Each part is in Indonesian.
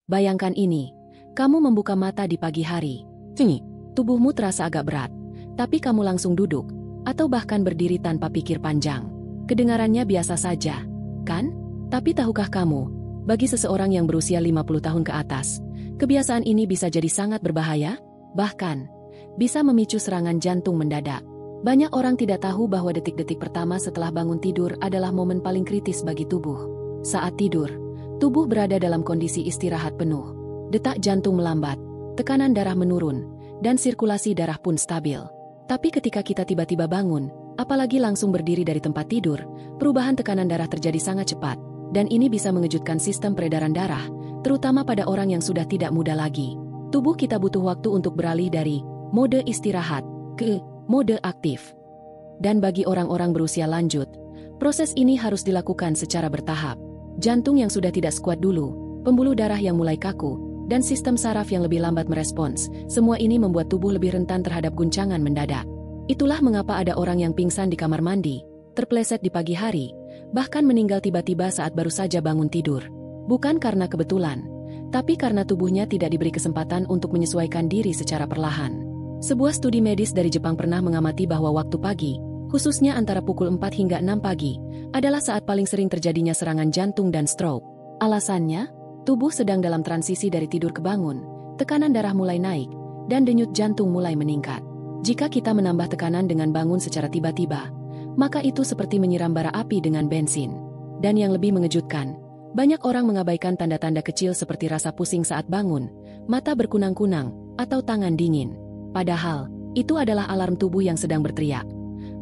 Bayangkan ini, kamu membuka mata di pagi hari. Tubuhmu terasa agak berat, tapi kamu langsung duduk, atau bahkan berdiri tanpa pikir panjang. Kedengarannya biasa saja, kan? Tapi tahukah kamu, bagi seseorang yang berusia 50 tahun ke atas, kebiasaan ini bisa jadi sangat berbahaya, bahkan bisa memicu serangan jantung mendadak. Banyak orang tidak tahu bahwa detik-detik pertama setelah bangun tidur adalah momen paling kritis bagi tubuh. Saat tidur, tubuh berada dalam kondisi istirahat penuh. Detak jantung melambat, tekanan darah menurun, dan sirkulasi darah pun stabil. Tapi ketika kita tiba-tiba bangun, apalagi langsung berdiri dari tempat tidur, perubahan tekanan darah terjadi sangat cepat, dan ini bisa mengejutkan sistem peredaran darah, terutama pada orang yang sudah tidak muda lagi. Tubuh kita butuh waktu untuk beralih dari mode istirahat ke mode aktif. Dan bagi orang-orang berusia lanjut, proses ini harus dilakukan secara bertahap. Jantung yang sudah tidak sekuat dulu, pembuluh darah yang mulai kaku, dan sistem saraf yang lebih lambat merespons, semua ini membuat tubuh lebih rentan terhadap guncangan mendadak. Itulah mengapa ada orang yang pingsan di kamar mandi, terpleset di pagi hari, bahkan meninggal tiba-tiba saat baru saja bangun tidur. Bukan karena kebetulan, tapi karena tubuhnya tidak diberi kesempatan untuk menyesuaikan diri secara perlahan. Sebuah studi medis dari Jepang pernah mengamati bahwa waktu pagi, khususnya antara pukul 4 hingga 6 pagi, adalah saat paling sering terjadinya serangan jantung dan stroke. Alasannya, tubuh sedang dalam transisi dari tidur ke bangun, tekanan darah mulai naik, dan denyut jantung mulai meningkat. Jika kita menambah tekanan dengan bangun secara tiba-tiba, maka itu seperti menyiram bara api dengan bensin. Dan yang lebih mengejutkan, banyak orang mengabaikan tanda-tanda kecil seperti rasa pusing saat bangun, mata berkunang-kunang, atau tangan dingin. Padahal, itu adalah alarm tubuh yang sedang berteriak,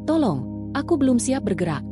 "Tolong, aku belum siap bergerak."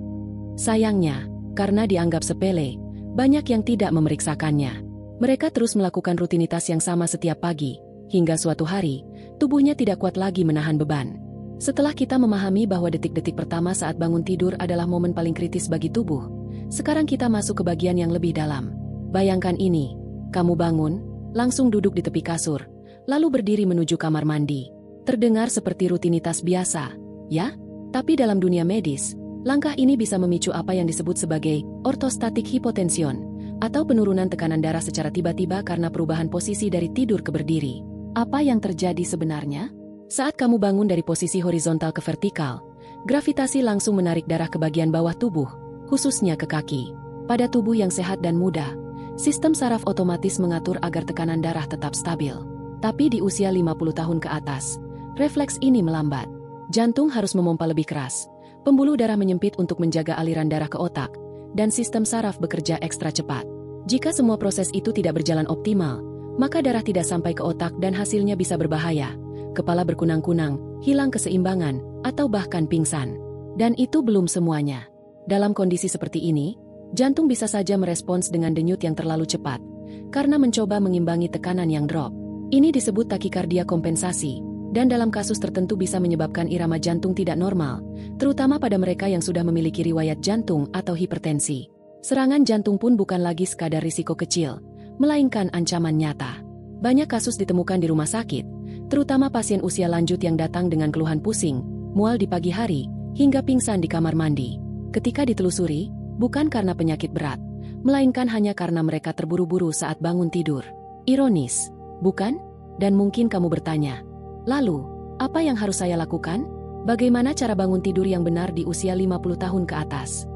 Sayangnya, karena dianggap sepele, banyak yang tidak memeriksakannya. Mereka terus melakukan rutinitas yang sama setiap pagi, hingga suatu hari, tubuhnya tidak kuat lagi menahan beban. Setelah kita memahami bahwa detik-detik pertama saat bangun tidur adalah momen paling kritis bagi tubuh, sekarang kita masuk ke bagian yang lebih dalam. Bayangkan ini, kamu bangun, langsung duduk di tepi kasur, lalu berdiri menuju kamar mandi. Terdengar seperti rutinitas biasa, ya? Tapi dalam dunia medis, langkah ini bisa memicu apa yang disebut sebagai ortostatik hipotension, atau penurunan tekanan darah secara tiba-tiba karena perubahan posisi dari tidur ke berdiri. Apa yang terjadi sebenarnya? Saat kamu bangun dari posisi horizontal ke vertikal, gravitasi langsung menarik darah ke bagian bawah tubuh, khususnya ke kaki. Pada tubuh yang sehat dan muda, sistem saraf otomatis mengatur agar tekanan darah tetap stabil. Tapi di usia 50 tahun ke atas, refleks ini melambat. Jantung harus memompa lebih keras, pembuluh darah menyempit untuk menjaga aliran darah ke otak, dan sistem saraf bekerja ekstra cepat. Jika semua proses itu tidak berjalan optimal, maka darah tidak sampai ke otak dan hasilnya bisa berbahaya. Kepala berkunang-kunang, hilang keseimbangan, atau bahkan pingsan. Dan itu belum semuanya. Dalam kondisi seperti ini, jantung bisa saja merespons dengan denyut yang terlalu cepat, karena mencoba mengimbangi tekanan yang drop. Ini disebut takikardia kompensasi, dan dalam kasus tertentu bisa menyebabkan irama jantung tidak normal, terutama pada mereka yang sudah memiliki riwayat jantung atau hipertensi. Serangan jantung pun bukan lagi sekadar risiko kecil, melainkan ancaman nyata. Banyak kasus ditemukan di rumah sakit, terutama pasien usia lanjut yang datang dengan keluhan pusing, mual di pagi hari, hingga pingsan di kamar mandi. Ketika ditelusuri, bukan karena penyakit berat, melainkan hanya karena mereka terburu-buru saat bangun tidur. Ironis, bukan? Dan mungkin kamu bertanya, lalu, apa yang harus saya lakukan? Bagaimana cara bangun tidur yang benar di usia 50 tahun ke atas?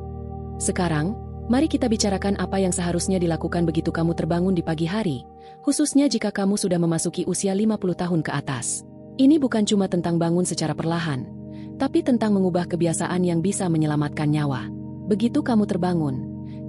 Sekarang, mari kita bicarakan apa yang seharusnya dilakukan begitu kamu terbangun di pagi hari, khususnya jika kamu sudah memasuki usia 50 tahun ke atas. Ini bukan cuma tentang bangun secara perlahan, tapi tentang mengubah kebiasaan yang bisa menyelamatkan nyawa. Begitu kamu terbangun,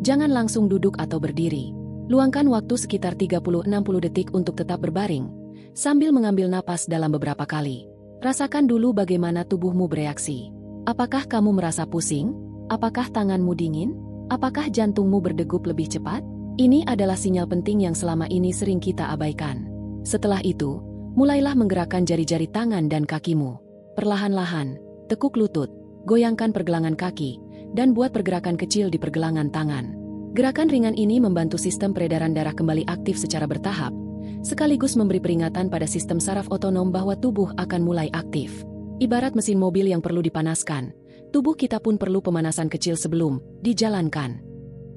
jangan langsung duduk atau berdiri. Luangkan waktu sekitar 30-60 detik untuk tetap berbaring, sambil mengambil napas dalam beberapa kali. Rasakan dulu bagaimana tubuhmu bereaksi. Apakah kamu merasa pusing? Apakah tanganmu dingin? Apakah jantungmu berdegup lebih cepat? Ini adalah sinyal penting yang selama ini sering kita abaikan. Setelah itu, mulailah menggerakkan jari-jari tangan dan kakimu. Perlahan-lahan, tekuk lutut, goyangkan pergelangan kaki, dan buat pergerakan kecil di pergelangan tangan. Gerakan ringan ini membantu sistem peredaran darah kembali aktif secara bertahap, sekaligus memberi peringatan pada sistem saraf otonom bahwa tubuh akan mulai aktif. Ibarat mesin mobil yang perlu dipanaskan, tubuh kita pun perlu pemanasan kecil sebelum dijalankan.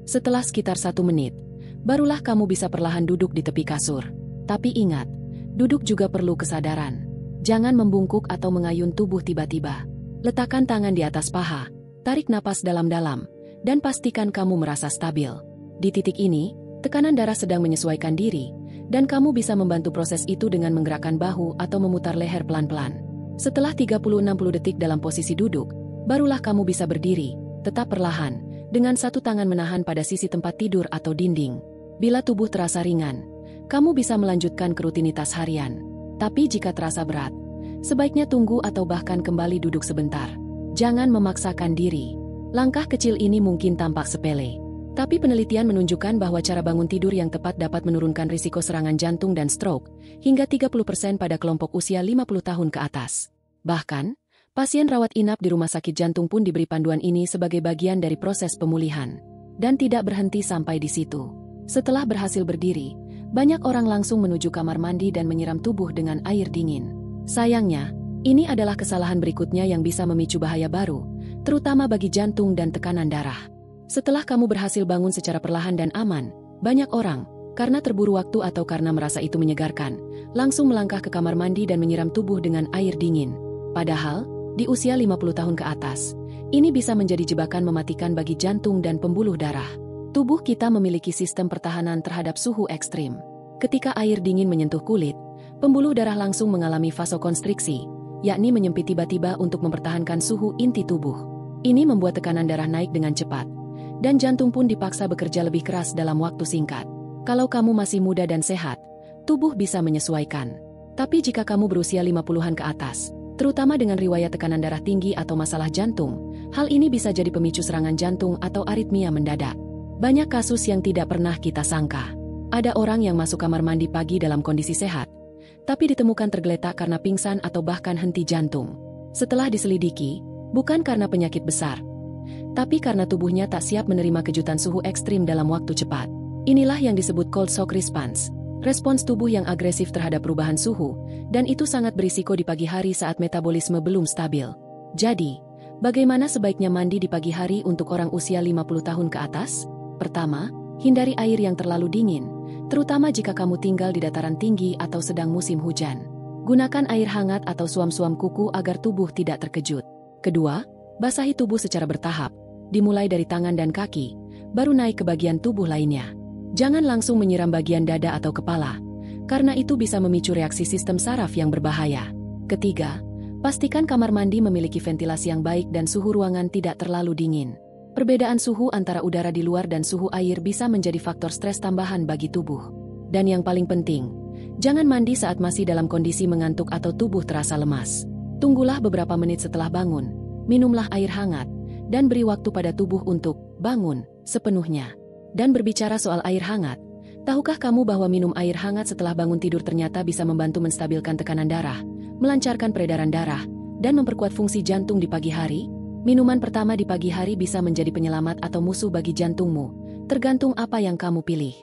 Setelah sekitar 1 menit, barulah kamu bisa perlahan duduk di tepi kasur. Tapi ingat, duduk juga perlu kesadaran. Jangan membungkuk atau mengayun tubuh tiba-tiba. Letakkan tangan di atas paha, tarik napas dalam-dalam, dan pastikan kamu merasa stabil. Di titik ini, tekanan darah sedang menyesuaikan diri, dan kamu bisa membantu proses itu dengan menggerakkan bahu atau memutar leher pelan-pelan. Setelah 30-60 detik dalam posisi duduk, barulah kamu bisa berdiri, tetap perlahan, dengan satu tangan menahan pada sisi tempat tidur atau dinding. Bila tubuh terasa ringan, kamu bisa melanjutkan ke rutinitas harian. Tapi jika terasa berat, sebaiknya tunggu atau bahkan kembali duduk sebentar. Jangan memaksakan diri. Langkah kecil ini mungkin tampak sepele, tapi penelitian menunjukkan bahwa cara bangun tidur yang tepat dapat menurunkan risiko serangan jantung dan stroke hingga 30% pada kelompok usia 50 tahun ke atas. Bahkan, pasien rawat inap di rumah sakit jantung pun diberi panduan ini sebagai bagian dari proses pemulihan. Dan tidak berhenti sampai di situ. Setelah berhasil berdiri, banyak orang langsung menuju kamar mandi dan menyiram tubuh dengan air dingin. Sayangnya, ini adalah kesalahan berikutnya yang bisa memicu bahaya baru, terutama bagi jantung dan tekanan darah. Setelah kamu berhasil bangun secara perlahan dan aman, banyak orang, karena terburu waktu atau karena merasa itu menyegarkan, langsung melangkah ke kamar mandi dan menyiram tubuh dengan air dingin. Padahal, di usia 50 tahun ke atas, ini bisa menjadi jebakan mematikan bagi jantung dan pembuluh darah. Tubuh kita memiliki sistem pertahanan terhadap suhu ekstrim. Ketika air dingin menyentuh kulit, pembuluh darah langsung mengalami vasokonstriksi, yakni menyempit tiba-tiba untuk mempertahankan suhu inti tubuh. Ini membuat tekanan darah naik dengan cepat, dan jantung pun dipaksa bekerja lebih keras dalam waktu singkat. Kalau kamu masih muda dan sehat, tubuh bisa menyesuaikan. Tapi jika kamu berusia 50-an ke atas, terutama dengan riwayat tekanan darah tinggi atau masalah jantung, hal ini bisa jadi pemicu serangan jantung atau aritmia mendadak. Banyak kasus yang tidak pernah kita sangka. Ada orang yang masuk kamar mandi pagi dalam kondisi sehat, tapi ditemukan tergeletak karena pingsan atau bahkan henti jantung. Setelah diselidiki, bukan karena penyakit besar, tapi karena tubuhnya tak siap menerima kejutan suhu ekstrim dalam waktu cepat. Inilah yang disebut cold shock response, respons tubuh yang agresif terhadap perubahan suhu, dan itu sangat berisiko di pagi hari saat metabolisme belum stabil. Jadi, bagaimana sebaiknya mandi di pagi hari untuk orang usia 50 tahun ke atas? Pertama, hindari air yang terlalu dingin, terutama jika kamu tinggal di dataran tinggi atau sedang musim hujan. Gunakan air hangat atau suam-suam kuku agar tubuh tidak terkejut. Kedua, basahi tubuh secara bertahap, dimulai dari tangan dan kaki, baru naik ke bagian tubuh lainnya. Jangan langsung menyiram bagian dada atau kepala, karena itu bisa memicu reaksi sistem saraf yang berbahaya. Ketiga, pastikan kamar mandi memiliki ventilasi yang baik dan suhu ruangan tidak terlalu dingin. Perbedaan suhu antara udara di luar dan suhu air bisa menjadi faktor stres tambahan bagi tubuh. Dan yang paling penting, jangan mandi saat masih dalam kondisi mengantuk atau tubuh terasa lemas. Tunggulah beberapa menit setelah bangun, minumlah air hangat, dan beri waktu pada tubuh untuk bangun sepenuhnya. Dan berbicara soal air hangat, tahukah kamu bahwa minum air hangat setelah bangun tidur ternyata bisa membantu menstabilkan tekanan darah, melancarkan peredaran darah, dan memperkuat fungsi jantung di pagi hari? Minuman pertama di pagi hari bisa menjadi penyelamat atau musuh bagi jantungmu, tergantung apa yang kamu pilih.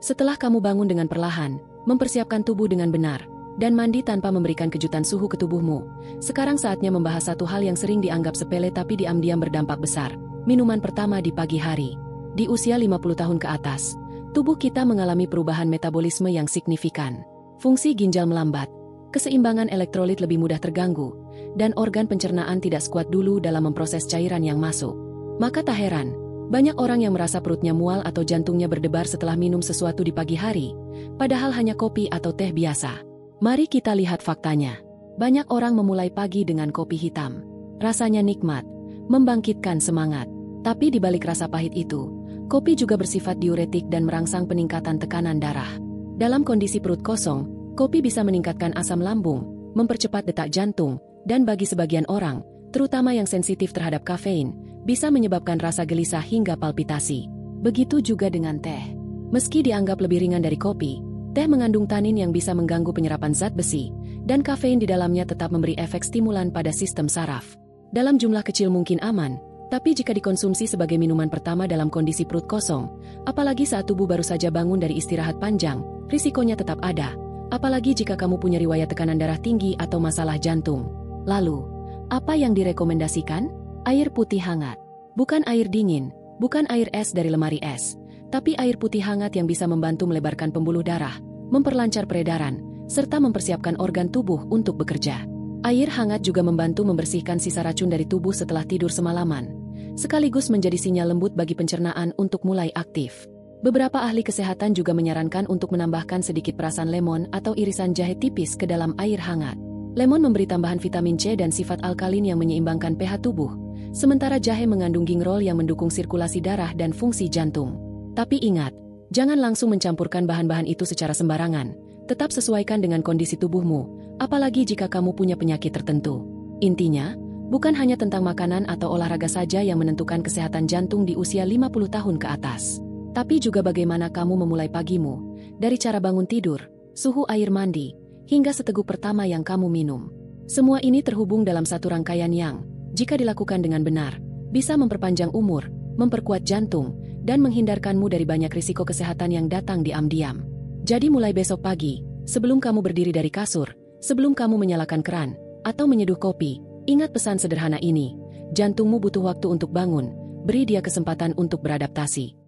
Setelah kamu bangun dengan perlahan, mempersiapkan tubuh dengan benar, dan mandi tanpa memberikan kejutan suhu ke tubuhmu, sekarang saatnya membahas satu hal yang sering dianggap sepele tapi diam-diam berdampak besar, minuman pertama di pagi hari. Di usia 50 tahun ke atas, tubuh kita mengalami perubahan metabolisme yang signifikan. Fungsi ginjal melambat, keseimbangan elektrolit lebih mudah terganggu, dan organ pencernaan tidak sekuat dulu dalam memproses cairan yang masuk. Maka tak heran, banyak orang yang merasa perutnya mual atau jantungnya berdebar setelah minum sesuatu di pagi hari, padahal hanya kopi atau teh biasa. Mari kita lihat faktanya. Banyak orang memulai pagi dengan kopi hitam. Rasanya nikmat, membangkitkan semangat. Tapi di balik rasa pahit itu, kopi juga bersifat diuretik dan merangsang peningkatan tekanan darah. Dalam kondisi perut kosong, kopi bisa meningkatkan asam lambung, mempercepat detak jantung, dan bagi sebagian orang, terutama yang sensitif terhadap kafein, bisa menyebabkan rasa gelisah hingga palpitasi. Begitu juga dengan teh. Meski dianggap lebih ringan dari kopi, teh mengandung tanin yang bisa mengganggu penyerapan zat besi, dan kafein di dalamnya tetap memberi efek stimulan pada sistem saraf. Dalam jumlah kecil mungkin aman, tapi jika dikonsumsi sebagai minuman pertama dalam kondisi perut kosong, apalagi saat tubuh baru saja bangun dari istirahat panjang, risikonya tetap ada. Apalagi jika kamu punya riwayat tekanan darah tinggi atau masalah jantung. Lalu, apa yang direkomendasikan? Air putih hangat. Bukan air dingin, bukan air es dari lemari es, tapi air putih hangat yang bisa membantu melebarkan pembuluh darah, memperlancar peredaran, serta mempersiapkan organ tubuh untuk bekerja. Air hangat juga membantu membersihkan sisa racun dari tubuh setelah tidur semalaman, sekaligus menjadi sinyal lembut bagi pencernaan untuk mulai aktif. Beberapa ahli kesehatan juga menyarankan untuk menambahkan sedikit perasan lemon atau irisan jahe tipis ke dalam air hangat. Lemon memberi tambahan vitamin C dan sifat alkalin yang menyeimbangkan pH tubuh, sementara jahe mengandung gingerol yang mendukung sirkulasi darah dan fungsi jantung. Tapi ingat, jangan langsung mencampurkan bahan-bahan itu secara sembarangan. Tetap sesuaikan dengan kondisi tubuhmu, apalagi jika kamu punya penyakit tertentu. Intinya, bukan hanya tentang makanan atau olahraga saja yang menentukan kesehatan jantung di usia 50 tahun ke atas. Tapi juga bagaimana kamu memulai pagimu, dari cara bangun tidur, suhu air mandi, hingga seteguk pertama yang kamu minum. Semua ini terhubung dalam satu rangkaian yang, jika dilakukan dengan benar, bisa memperpanjang umur, memperkuat jantung, dan menghindarkanmu dari banyak risiko kesehatan yang datang diam-diam. Jadi mulai besok pagi, sebelum kamu berdiri dari kasur, sebelum kamu menyalakan keran, atau menyeduh kopi, ingat pesan sederhana ini, jantungmu butuh waktu untuk bangun, beri dia kesempatan untuk beradaptasi.